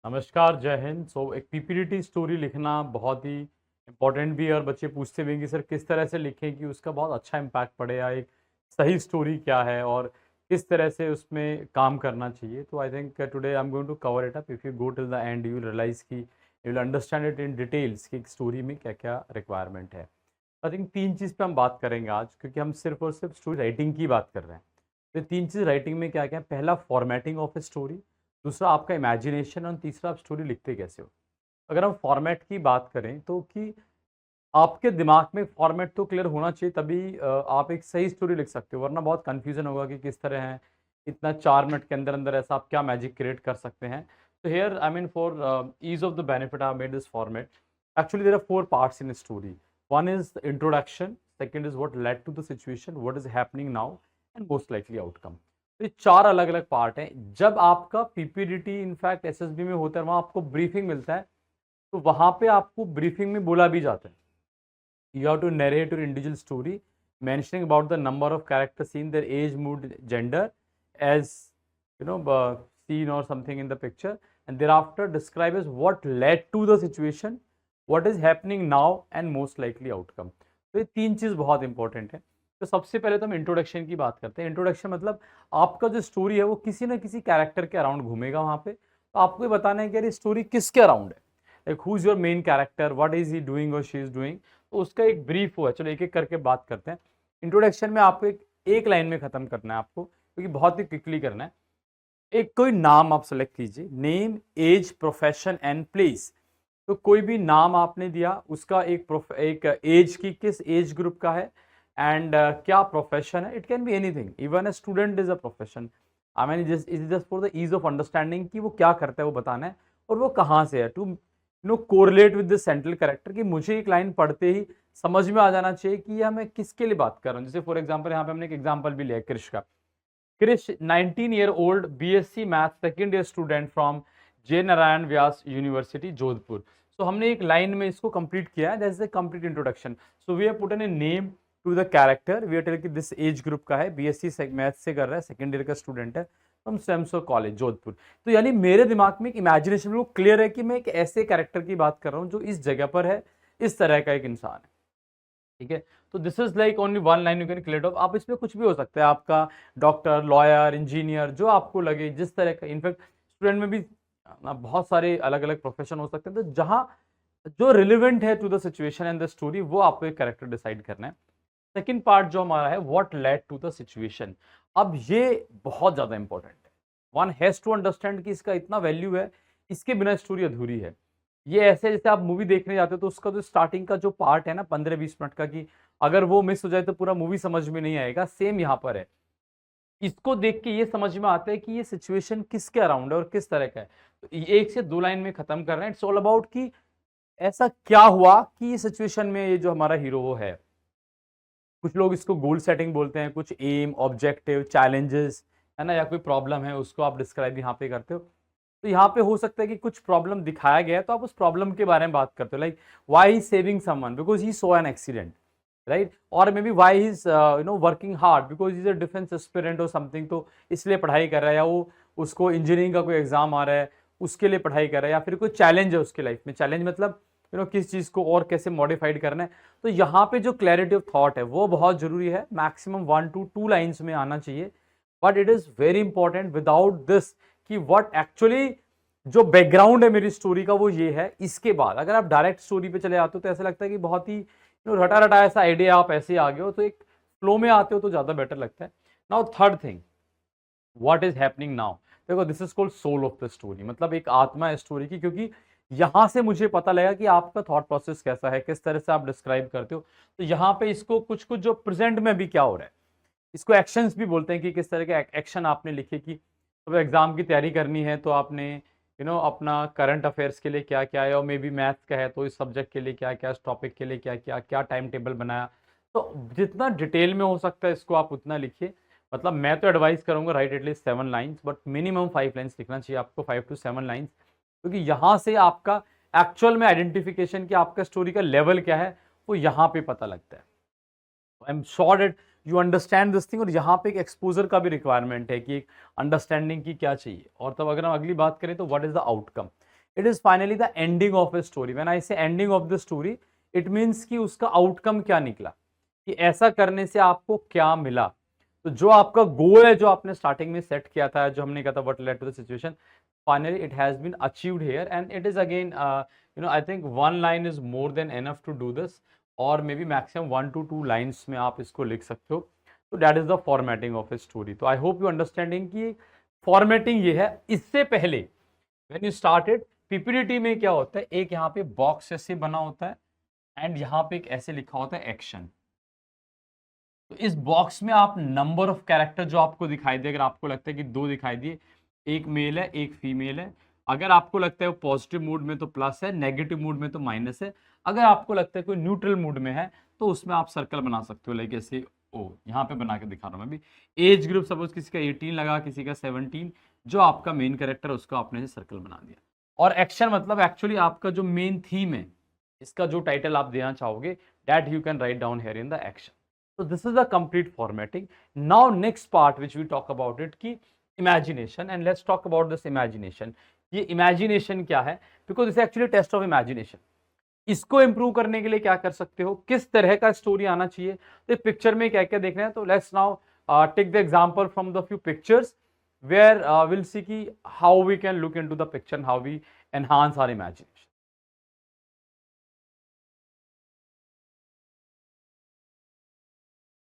नमस्कार, जय हिंद। एक पीपीटी स्टोरी लिखना बहुत ही इम्पोर्टेंट भी है और बच्चे पूछते भी हैं कि सर किस तरह से लिखें कि उसका बहुत अच्छा इम्पैक्ट पड़े या एक सही स्टोरी क्या है और किस तरह से उसमें काम करना चाहिए। तो I think today I am going to cover it up. If you go till the end you will realize कि you will understand it in details कि एक स्टोरी में क्या-क्या रिक्वायरमेंट है। आई थिंक 3 चीज़ पे हम बात करेंगे आज, क्योंकि हम सिर्फ़ और सिर्फ स्टोरी राइटिंग की बात कर रहे हैं। तो 3 चीज़ राइटिंग में क्या-क्या है? पहला फॉर्मेटिंग ऑफ अ स्टोरी, दूसरा आपका इमेजिनेशन और तीसरा आप स्टोरी लिखते कैसे हो। अगर हम फॉर्मेट की बात करें तो कि आपके दिमाग में फॉर्मेट तो क्लियर होना चाहिए, तभी आप एक सही स्टोरी लिख सकते हो, वरना बहुत कन्फ्यूज़न होगा कि किस तरह है, इतना 4 मिनट के अंदर-अंदर ऐसा आप क्या मैजिक क्रिएट कर सकते हैं। तो here I mean for ease of the benefit I have made this format. Actually, there are 4 parts in a story. One is the introduction, second is what led to the situation, what is happening now, and most likely outcome. तो ये 4 अलग-अलग part हैं। जब आपका PPDT in fact SSB में होता है, वहाँ आपको ब्रीफिंग मिलता है, तो वहाँ पे आपको ब्रीफिंग में बोला भी जाता है, you have to narrate your individual story, mentioning about the number of characters seen, their age, mood, gender, as seen or something in the picture, and thereafter describe as what led to the situation, what is happening now, and most likely outcome. तो ये 3 चीज़ बहुत important है। तो सबसे पहले तो हम introduction की बात करते हैं। इंट्रोडक्शन मतलब आपका जो स्टोरी है वो किसी न किसी कैरेक्टर के अराउंड घूमेगा वहाँ पे। तो आपको ये बताना है कि यार ये स्टोरी किसके अराउंड है, like who is your main character, what is he doing और शी इज़ डूइंग। तो उसका एक ब्रीफ हुआ। चलो एक-एक करके बात करते हैं। इंट्रोडक्शन में आपको एक लाइन में खत्म करना है आपको, क्योंकि बहुत ही क्विकली करना है। एक कोई नाम आप सेलेक्ट कीजिए, name, age, profession and place. तो कोई भी नाम आपने दिया, उसका एक एज की किस एज ग्रुप का है, एंड क्या प्रोफेशन है। It can be anything, even a student is a profession. I mean is just for the ease of understanding कि वो क्या करता है वो बताना है, और वो कहाँ से है, to correlate with the central character, कि मुझे एक लाइन पढ़ते ही समझ में आ जाना चाहिए कि यह मैं किसके लिए बात कर रहा हूँ। जैसे फॉर एग्जाम्पल यहाँ पे हमने एक एग्जाम्पल भी लिया है कृष का। Krish, 19-year-old BSc Math second year student from J. Narayan Vyas University, Jodhpur. So हमने एक लाइन में इसको कंप्लीट किया है, that's the complete introduction. So we have put in a name to the character, we are telling कि this age group का है, BSc math से कर रहा है, सेकंड ईयर का स्टूडेंट है फ्रॉम सैमसो कॉलेज जोधपुर। तो यानी मेरे दिमाग में एक इमेजिनेशन में वो क्लियर है कि मैं एक ऐसे कैरेक्टर की बात कर रहा हूँ जो इस जगह पर है, इस तरह का एक इंसान है। ठीक है, तो this is like only one line you can clear of. आप इसमें कुछ भी हो सकता है, आपका डॉक्टर, लॉयर, इंजीनियर, जो आपको लगे जिस तरह का। इनफैक्ट स्टूडेंट में भी बहुत सारे अलग अलग प्रोफेशन हो सकते हैं, तो जहाँ जो रिलेवेंट है to the situation and the story, वो आपको एक कैरेक्टर डिसाइड करना है। सेकेंड पार्ट जो हमारा है, what led to the situation. अब ये बहुत ज्यादा इंपॉर्टेंट है। वन हैज टू अंडरस्टैंड कि इसका इतना वैल्यू है, इसके बिना स्टोरी अधूरी है। ये ऐसे जैसे आप मूवी देखने जाते हो, तो उसका जो स्टार्टिंग का जो पार्ट है ना 15-20 मिनट का, कि अगर वो मिस हो जाए तो पूरा मूवी समझ में नहीं आएगा, सेम यहाँ पर है। इसको देख के ये समझ में आता है कि ये सिचुएशन किसके अराउंड है और किस तरह का है। तो ये 1 से 2 लाइन में खत्म कर रहे हैं। इट्स ऑल अबाउट कि ऐसा क्या हुआ कि ये सिचुएशन में ये जो हमारा हीरो वो है। कुछ लोग इसको गोल सेटिंग बोलते हैं, कुछ एम, ऑब्जेक्टिव, चैलेंजेस, है ना, या कोई प्रॉब्लम है उसको आप डिस्क्राइब यहाँ पे करते हो। तो यहाँ पे हो सकता है कि कुछ प्रॉब्लम दिखाया गया है, तो आप उस प्रॉब्लम के बारे में बात करते हो, like why he saving someone because he saw an accident, right, और maybe why he is working hard because he is a defence aspirant और समथिंग, तो इसलिए पढ़ाई कर रहा है, या वो उसको इंजीनियरिंग का कोई एग्जाम आ रहा है उसके लिए पढ़ाई कर रहा है, या फिर कोई चैलेंज है उसके लाइफ में। चैलेंज मतलब किस चीज़ को और कैसे मॉडिफाइड करना है। तो यहाँ पे जो क्लैरिटी ऑफ थॉट है वो बहुत जरूरी है, मैक्सिमम 1 to 2 लाइन्स में आना चाहिए। But it is very important without this कि व्हाट एक्चुअली जो बैकग्राउंड है मेरी स्टोरी का वो ये है। इसके बाद अगर आप डायरेक्ट स्टोरी पे चले आते हो तो ऐसा लगता है कि बहुत ही रटा रटा ऐसा आइडिया, आप ऐसे आ गए हो, तो एक फ्लो में आते हो तो ज्यादा बेटर लगता है। Now third thing, what is happening now. देखो, this is called soul of the story, मतलब एक आत्मा है स्टोरी की, क्योंकि यहां से मुझे पता लगा कि आपका थॉट प्रोसेस कैसा है, किस तरह से आप डिस्क्राइब करते हो। तो यहाँ पे इसको कुछ कुछ जो प्रेजेंट में भी क्या हो रहा है, इसको एक्शंस भी बोलते हैं, कि किस तरह के एक्शन आपने लिखे, कि तो एग्जाम की तैयारी करनी है तो आपने अपना करंट अफेयर्स के लिए क्या क्या है, और मे बी मैथ्स का है तो इस सब्जेक्ट के लिए क्या क्या, इस टॉपिक के लिए क्या क्या, क्या टाइम टेबल बनाया। तो जितना डिटेल में हो सकता है इसको आप उतना लिखिए। मतलब मैं तो एडवाइस करूंगा right at least 7 lines, but minimum 5 lines लिखना चाहिए आपको, 5 to 7 लाइन्स, क्योंकि यहाँ से आपका एक्चुअल में आइडेंटिफिकेशन कि आपका स्टोरी का लेवल क्या है वो यहाँ पे पता लगता है। I am sure that you understand this thing. और यहाँ पे एक एक्सपोजर का भी रिक्वायरमेंट है कि एक अंडरस्टैंडिंग की क्या चाहिए। और तब अगर हम अगली बात करें तो what is the outcome. It is finally the ending of a story. When I say ending of the story, it means कि उसका आउटकम क्या निकला, कि ऐसा करने से आपको क्या मिला। तो जो आपका गोल है, जो आपने स्टार्टिंग में सेट किया था, जो हमने कहा था what led to the situation, finally it has been achieved here. And it is again I think one line is more than enough to do this, और maybe maximum 1 to 2 lines में आप इसको लिख सकते हो। तो that is the formatting of a story. तो I hope you understanding कि फॉर्मेटिंग ये है। इससे पहले व्हेन यू स्टार्टेड पीपीटी में क्या होता है, एक यहाँ पे बॉक्स ऐसे बना होता है एंड यहाँ पे एक ऐसे लिखा होता है एक्शन। तो इस बॉक्स में आप नंबर ऑफ कैरेक्टर जो आपको दिखाई दे, अगर आपको लगता है कि 2 दिखाई दिए, एक मेल है एक फीमेल है, अगर आपको लगता है वो पॉजिटिव मूड में तो प्लस है, नेगेटिव मूड में तो माइनस है, अगर आपको लगता है कोई न्यूट्रल मूड में है तो उसमें आप सर्कल बना सकते हो, लाइक ऐसे ओ यहाँ पे बना के दिखा रहा हूँ मैं भी। एज ग्रुप सपोज किसी का 18 लगा, किसी का 17, जो आपका मेन कैरेक्टर है उसको आपने ऐसे सर्कल बना दिया। और एक्शन मतलब एक्चुअली आपका जो मेन थीम है, इसका जो टाइटल आप देना चाहोगे, that you can write down here in the action. So this is the complete formatting. Now next part which we talk about it कि imagination, and let's talk about this imagination. ये imagination क्या है? Because this is actually a test of imagination. इसको improve करने के लिए क्या कर सकते हो, किस तरह का स्टोरी आना चाहिए, तो पिक्चर में क्या क्या देखना है। तो let's now take the example from the few pictures where we'll see कि how we can look into the picture and how we enhance our imagination.